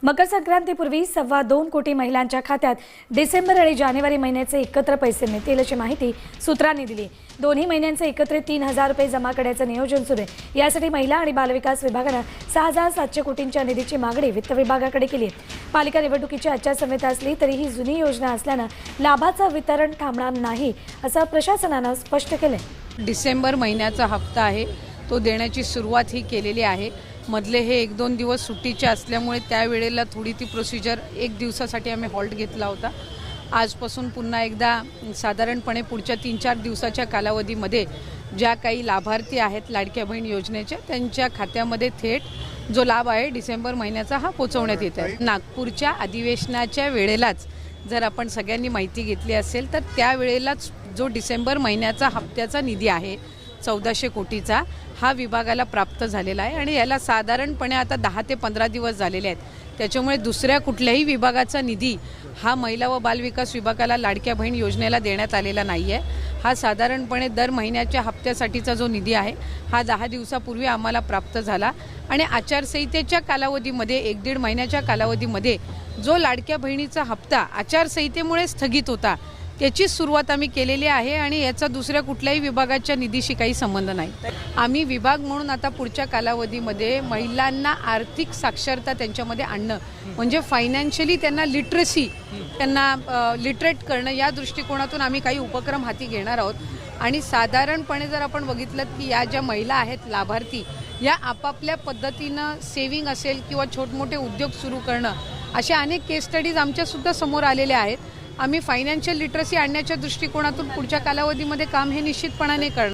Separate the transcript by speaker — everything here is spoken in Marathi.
Speaker 1: मकर संक्रांतीपूर्वी 2.25 कोटी महिलांच्या खात्यात डिसेंबर आणि जानेवारी महिन्याचे एकत्र पैसे मिळतील अशी माहिती सूत्रांनी दिली। दोन्ही महिन्यांचे एकत्रित 3,000 रुपये जमा करण्याचे नियोजन सुरू आहे। यासाठी महिला आणि बालविकास विभागाने 6,700 कोटींच्या निधीची मागणी वित्त विभागाकडे केली आहे। पालिका निवडणुकीची आचारसंहिता असली तरी ही जुनी योजना असल्याने लाभाचं वितरण थांबणार नाही असं प्रशासनाने स्पष्ट केले।
Speaker 2: डिसेंबर महिन्याचा हप्ता आहे तो देण्याची सुरुवात ही केलेली आहे। मधले हे 1-2 दिवस सुट्टीचे असल्यामुळे त्यावेळेला थोडी ती प्रोसिजर एक दिवसासाठी आम्ही हॉल्ट घेतला होता। आजपासून पुन्हा एकदा साधारणपणे पुढच्या 3-4 दिवसाच्या कालावधीमध्ये ज्या काही लाभार्थी आहेत लाडक्या बहीण योजनेच्या त्यांच्या खात्यामध्ये थेट जो लाभ आहे डिसेंबर महिन्याचा हा पोहोचवण्यात येत आहे। नागपूरच्या अधिवेशनाच्या वेळेलाच जर आपण सगळ्यांनी माहिती घेतली असेल तर त्यावेळेलाच जो डिसेंबर महिन्याचा हप्त्याचा निधी आहे 1400 कोटीचा हा विभागाला प्राप्त झालेला आहे आणि याला साधारणपणे आता 10 ते 15 दिवस झालेले आहेत। त्याच्यामुळे दुसऱ्या कुठल्याही विभागाचा निधी हा महिला व बालविकास विभागाला लाडक्या बहीण योजनेला देण्यात आलेला नाही आहे। हा साधारणपणे दर महिन्याच्या हप्त्यासाठीचा जो निधी आहे हा 10 दिवसापूर्वी आम्हाला प्राप्त झाला आणि आचारसंहितेच्या कालावधीमध्ये 1-1.5 महिन्याच्या कालावधीमध्ये जो लाडक्या बहिणीचा हप्ता आचारसंहितेमुळे स्थगित होता त्याची सुरुवात आम्ही केलेली आहे आणि याचा दुसऱ्या कुठल्याही विभागाच्या निधीशी काही संबंध नाही। आम्ही विभाग म्हणून आता पुढच्या कालावधीमध्ये महिलांना आर्थिक साक्षरता त्यांच्यामध्ये आणणं म्हणजे फायनान्शियली त्यांना लिटरसी त्यांना लिटरेट करणं या दृष्टिकोनातून आम्ही काही उपक्रम हाती घेणार आहोत। आणि साधारणपणे जर आपण बघितलं की या ज्या महिला आहेत लाभार्थी या आपापल्या पद्धतीनं सेविंग असेल किंवा छोटमोठे उद्योग सुरू करणं अशा अनेक केस स्टडीज आमच्यासुद्धा समोर आलेल्या आहेत। आम्ही फायनान्शियल लिटरसी आणण्याच्या दृष्टिकोनातून पुढच्या कालावधीमध्ये काम हे निश्चितपणाने करणार।